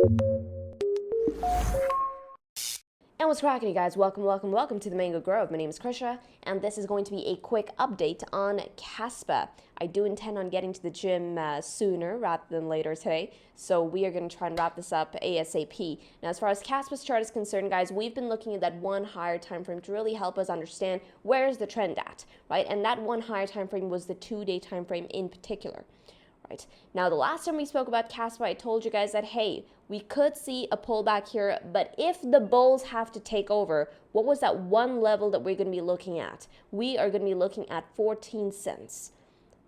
And what's cracking, you guys? Welcome to the Mango Grove. My name is Krisha, and this is going to be a quick update on KASPA. I do intend on getting to the gym sooner rather than later today, so we are going to try and wrap this up ASAP. Now, as far as KASPA's chart is concerned, guys, we've been looking at that one higher time frame to really help us understand where is the trend at, right? And that one higher time frame was the 2-day time frame in particular. Right. Now, the last time we spoke about KASPA, I told you guys that, hey, we could see a pullback here, but if the bulls have to take over, what was that one level that we're going to be looking at? We are going to be looking at 14 cents.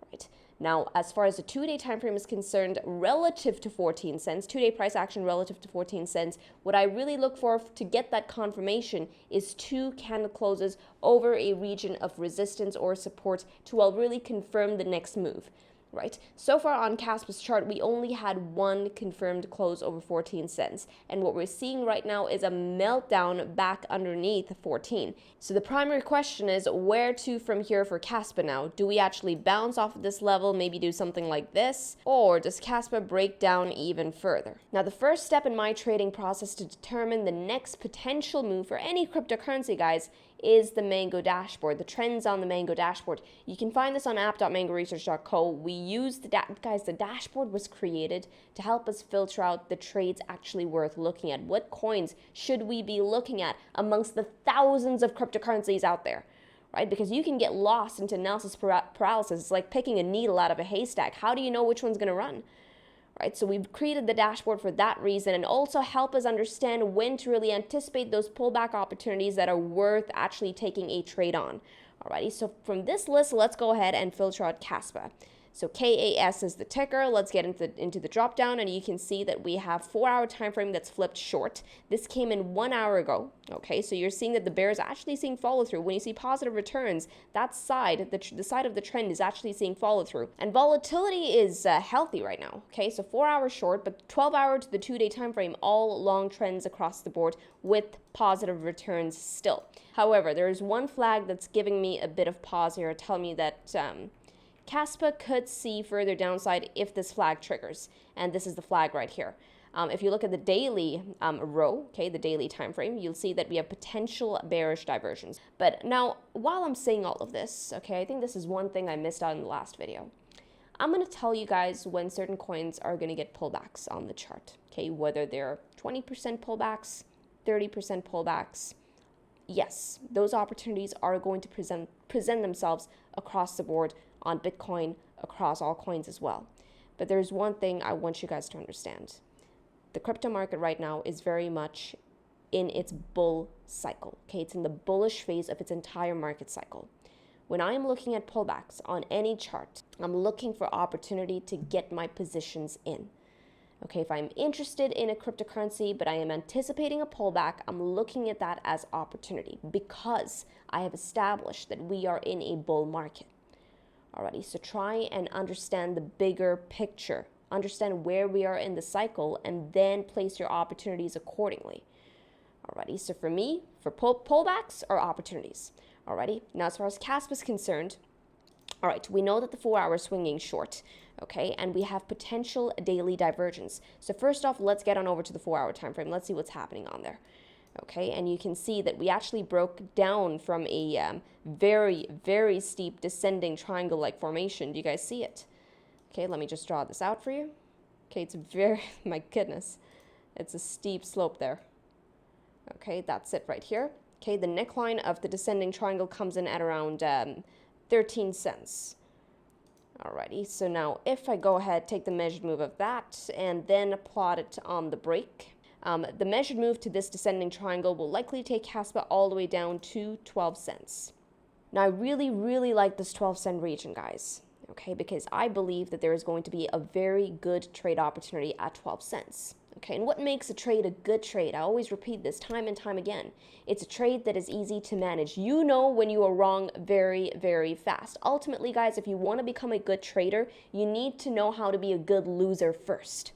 Right. Now, as far as the 2-day time frame is concerned, relative to 14 cents, 2-day price action relative to 14 cents, what I really look for to get that confirmation is 2 candle closes over a region of resistance or support to really confirm the next move. Right. So far on KASPA's chart, we only had one confirmed close over 14 cents. And what we're seeing right now is a meltdown back underneath 14. So the primary question is where to from here for KASPA now? Do we actually bounce off of this level, maybe do something like this? Or does KASPA break down even further? Now, the first step in my trading process to determine the next potential move for any cryptocurrency, guys, is the Mango dashboard, the trends on the Mango dashboard. You can find this on app.mangoresearch.co. We use the dashboard was created to help us filter out the trades actually worth looking at. What coins should we be looking at amongst the thousands of cryptocurrencies out there? Right? Because you can get lost into analysis paralysis. It's like picking a needle out of a haystack. How do you know which one's going to run? Right, so we've created the dashboard for that reason, and also help us understand when to really anticipate those pullback opportunities that are worth actually taking a trade on. Alrighty, so from this list, let's go ahead and filter out KASPA. So KAS is the ticker. Let's get into the drop down, and you can see that we have 4-hour time frame that's flipped short. This came in 1 hour ago. Okay, so you're seeing that the bear is actually seeing follow through. When you see positive returns, that side, the side of the trend is actually seeing follow through, and volatility is healthy right now. Okay, so 4 hours short, but 12-hour to the 2-day time frame, all long trends across the board with positive returns still. However, there is one flag that's giving me a bit of pause here, telling me that KASPA could see further downside if this flag triggers, and this is the flag right here. If you look at the daily row, okay, the daily time frame, you'll see that we have potential bearish diversions. But now, while I'm saying all of this, okay, I think this is one thing I missed out in the last video. I'm going to tell you guys when certain coins are going to get pullbacks on the chart, okay, whether they're 20% pullbacks, 30% pullbacks. Yes, those opportunities are going to present themselves across the board on Bitcoin, across all coins as well. But there's one thing I want you guys to understand. The crypto market right now is very much in its bull cycle. Okay, it's in the bullish phase of its entire market cycle. When I am looking at pullbacks on any chart, I'm looking for opportunity to get my positions in. Okay, if I'm interested in a cryptocurrency, but I am anticipating a pullback, I'm looking at that as opportunity because I have established that we are in a bull market. Alrighty, so try and understand the bigger picture. Understand where we are in the cycle and then place your opportunities accordingly. Alrighty, so for me, for pullbacks are opportunities. Alrighty, now as far as KASPA is concerned, all right, we know that the 4-hour is swinging short, okay, and we have potential daily divergence. So first off, let's get on over to the 4-hour time frame. Let's see what's happening on there. Okay, and you can see that we actually broke down from a very, very steep descending triangle-like formation. Do you guys see it? Okay, let me just draw this out for you. Okay, it's very, my goodness, it's a steep slope there. Okay, that's it right here. Okay, the neckline of the descending triangle comes in at around 13 cents. Alrighty, so now if I go ahead, take the measured move of that, and then plot it on the break, the measured move to this descending triangle will likely take KASPA all the way down to 12 cents. Now, I really, really like this 12-cent region, guys, okay, because I believe that there is going to be a very good trade opportunity at 12 cents. Okay, and what makes a trade a good trade? I always repeat this time and time again. It's a trade that is easy to manage. You know when you are wrong very, very fast. Ultimately, guys, if you want to become a good trader, you need to know how to be a good loser first.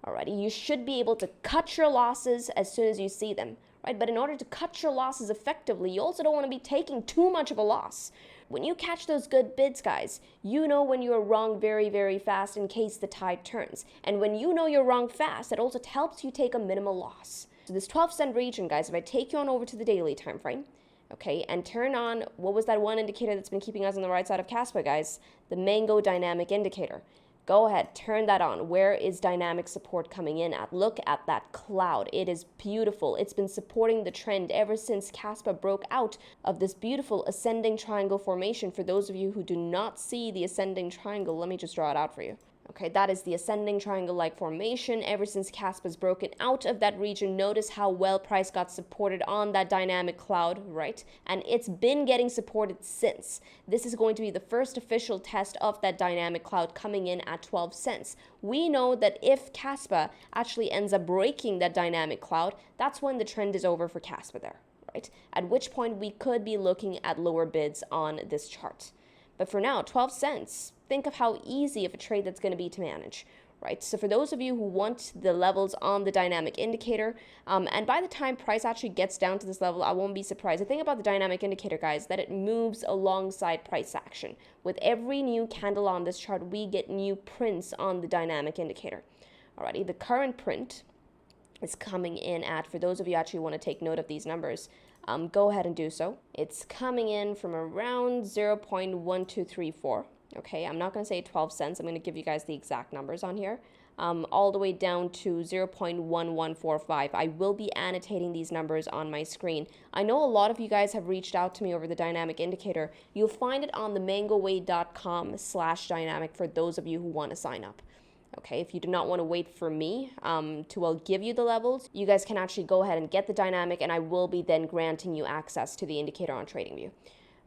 Alrighty, you should be able to cut your losses as soon as you see them, right? But in order to cut your losses effectively, you also don't want to be taking too much of a loss. When you catch those good bids, guys, you know when you're wrong very, very fast in case the tide turns. And when you know you're wrong fast, it also helps you take a minimal loss. So this 12-cent region, guys, if I take you on over to the daily time frame, okay, and turn on, what was that one indicator that's been keeping us on the right side of KASPA, guys? The Mango dynamic indicator. Go ahead, turn that on. Where is dynamic support coming in at? Look at that cloud. It is beautiful. It's been supporting the trend ever since KASPA broke out of this beautiful ascending triangle formation. For those of you who do not see the ascending triangle, let me just draw it out for you. Okay, that is the ascending triangle-like formation. Ever since KASPA's broken out of that region, notice how well price got supported on that dynamic cloud, right? And it's been getting supported since. This is going to be the first official test of that dynamic cloud coming in at 12 cents. We know that if KASPA actually ends up breaking that dynamic cloud, that's when the trend is over for KASPA there, right? At which point we could be looking at lower bids on this chart. But for now, 12 cents, think of how easy of a trade that's going to be to manage, right? So for those of you who want the levels on the dynamic indicator, and by the time price actually gets down to this level, I won't be surprised. The thing about the dynamic indicator, guys, that it moves alongside price action. With every new candle on this chart, we get new prints on the dynamic indicator. Alrighty, the current print is coming in at, for those of you who actually want to take note of these numbers, go ahead and do so. It's coming in from around 0.1234. Okay, I'm not going to say 12 cents. I'm going to give you guys the exact numbers on here. All the way down to 0.1145. I will be annotating these numbers on my screen. I know a lot of you guys have reached out to me over the dynamic indicator. You'll find it on the mangoway.com/dynamic for those of you who want to sign up. Okay, if you do not want to wait for me to give you the levels, you guys can actually go ahead and get the dynamic, and I will be then granting you access to the indicator on TradingView.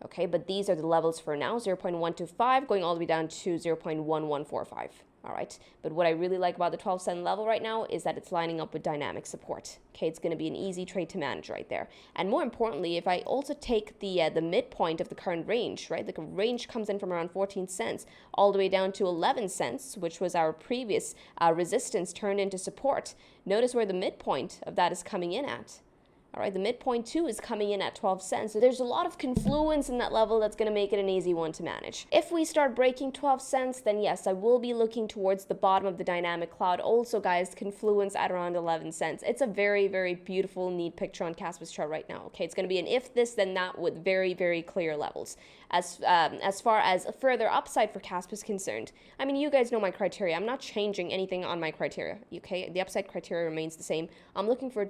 Okay, but these are the levels for now, 0.125 going all the way down to 0.1145. All right, but what I really like about the 12-cent level right now is that it's lining up with dynamic support. Okay, it's going to be an easy trade to manage right there. And more importantly, if I also take the midpoint of the current range, right, the range comes in from around 14 cents all the way down to 11 cents, which was our previous resistance turned into support. Notice where the midpoint of that is coming in at. All right, the midpoint too is coming in at 12 cents. So there's a lot of confluence in that level that's going to make it an easy one to manage. If we start breaking 12 cents, then yes, I will be looking towards the bottom of the dynamic cloud. Also, guys, confluence at around 11 cents. It's a very, very beautiful, neat picture on KASPA's chart right now. Okay, it's going to be an if this, then that with very, very clear levels. As far as a further upside for KASPA is concerned, I mean, you guys know my criteria. I'm not changing anything on my criteria. Okay, the upside criteria remains the same. I'm looking for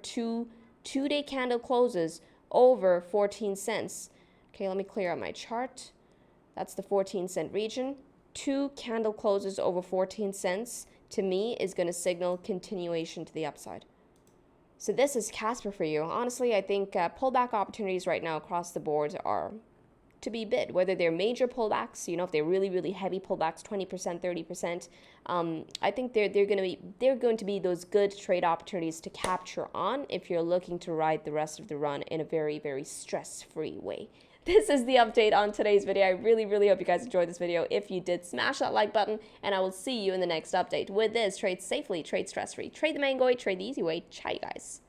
two-day candle closes over 14 cents. Okay, let me clear out my chart. That's the 14-cent region. 2 candle closes over 14 cents to me is going to signal continuation to the upside. So this is KASPA for you. Honestly, I think pullback opportunities right now across the board are to be bid, whether they're major pullbacks, you know, if they're really, really heavy pullbacks, 20%, 30%, I think they're going to be those good trade opportunities to capture on if you're looking to ride the rest of the run in a very, very stress-free way. This is the update on today's video. I really, really hope you guys enjoyed this video. If you did, smash that like button, and I will see you in the next update. With this, trade safely, trade stress-free, trade the mango way, trade the easy way. Ciao, you guys.